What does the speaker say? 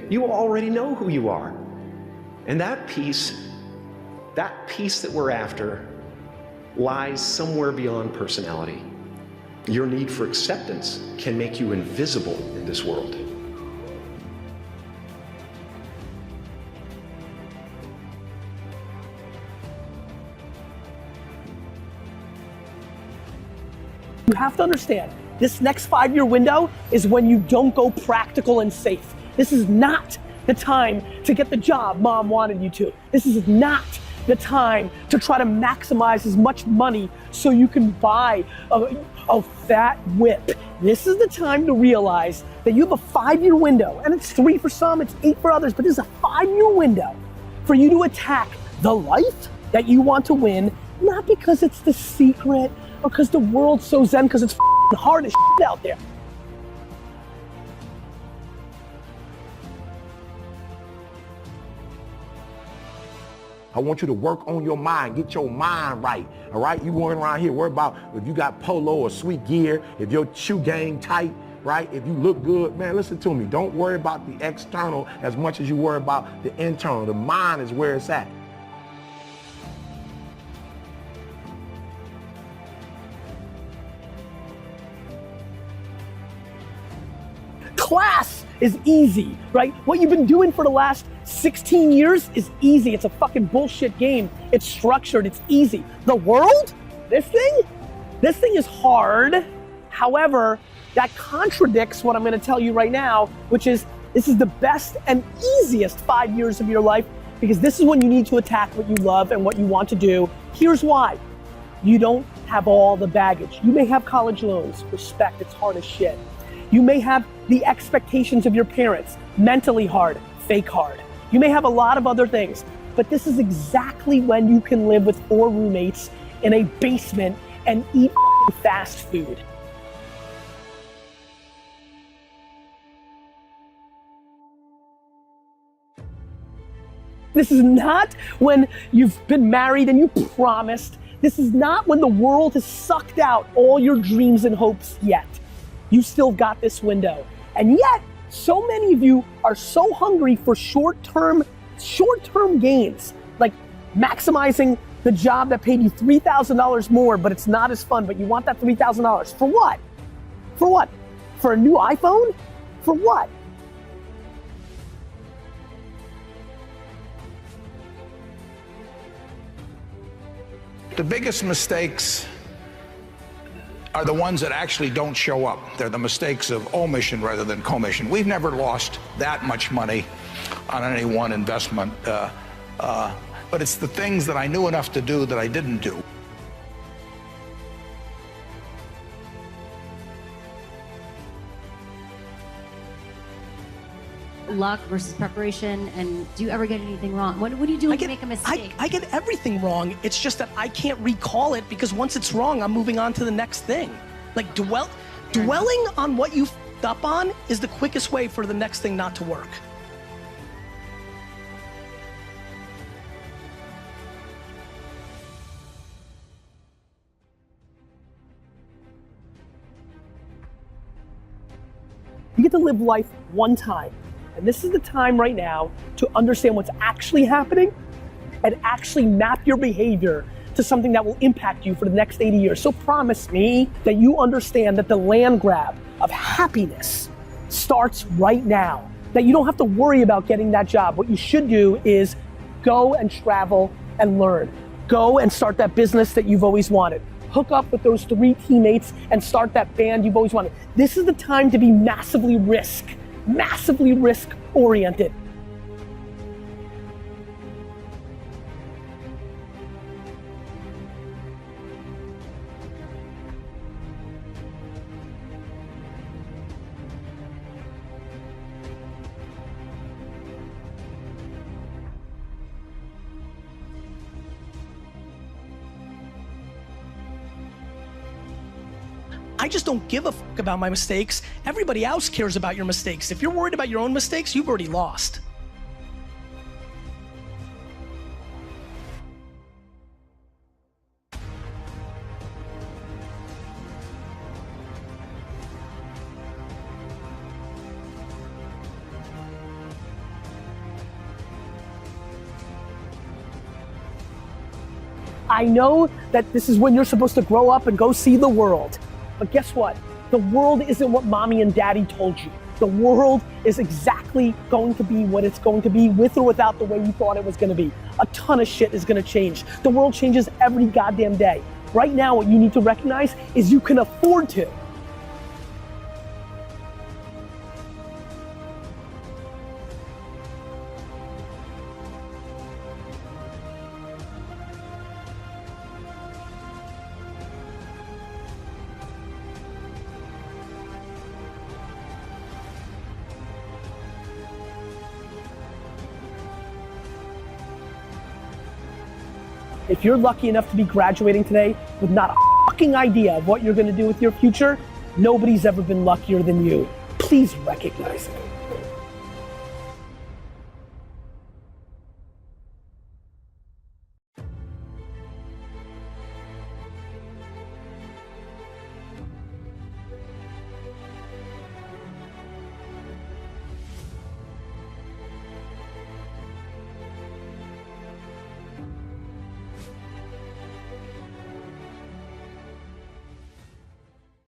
You already know who you are. And that peace that we're after lies somewhere beyond personality. Your need for acceptance can make you invisible in this world. You have to understand, this next 5-year window is when you don't go practical and safe. This is not the time to get the job mom wanted you to. This is not the time to try to maximize as much money so you can buy a fat whip. This is the time to realize that you have a 5-year window, and it's 3 for some, it's 8 for others, but this is a 5-year window for you to attack the life that you want to win, not because it's the secret or because the world's so zen, because it's hard as shit out there. I want you to work on your mind, get your mind right, all right? You going around here worry about if you got polo or sweet gear, if your shoe game tight, right? If you look good, man, listen to me. Don't worry about the external as much as you worry about the internal. The mind is where it's at. Class is easy, right? What you've been doing for the last 16 years is easy. It's a fucking bullshit game. It's structured, it's easy. The world, this thing is hard. However, that contradicts what I'm gonna tell you right now, which is this is the best and easiest 5 years of your life, because this is when you need to attack what you love and what you want to do. Here's why. You don't have all the baggage. You may have college loans, respect, it's hard as shit. You may have the expectations of your parents, mentally hard, fake hard. You may have a lot of other things, but this is exactly when you can live with 4 roommates in a basement and eat fast food. This is not when you've been married and you promised. This is not when the world has sucked out all your dreams and hopes yet. You still got this window. And yet, so many of you are so hungry for short-term gains, like maximizing the job that paid you $3,000 more, but it's not as fun, but you want that $3,000. For what? For what? For a new iPhone? For what? The biggest mistakes are the ones that actually don't show up. They're the mistakes of omission rather than commission. We've never lost that much money on any one investment, but it's the things that I knew enough to do that I didn't do. Luck versus preparation, and do you ever get anything wrong? What do you do when you make a mistake? I get everything wrong. It's just that I can't recall it because once it's wrong, I'm moving on to the next thing. Like dwelling on what you f***ed up on is the quickest way for the next thing not to work. You get to live life one time. And this is the time right now to understand what's actually happening and actually map your behavior to something that will impact you for the next 80 years. So promise me that you understand that the land grab of happiness starts right now, that you don't have to worry about getting that job. What you should do is go and travel and learn. Go and start that business that you've always wanted. Hook up with those 3 teammates and start that band you've always wanted. This is the time to be massively risk oriented. I just don't give a fuck about my mistakes. Everybody else cares about your mistakes. If you're worried about your own mistakes, you've already lost. I know that this is when you're supposed to grow up and go see the world. But guess what? The world isn't what mommy and daddy told you. The world is exactly going to be what it's going to be, with or without the way you thought it was going to be. A ton of shit is going to change. The world changes every goddamn day. Right now, what you need to recognize is you can afford to. If you're lucky enough to be graduating today with not a fucking idea of what you're gonna do with your future, nobody's ever been luckier than you. Please recognize it.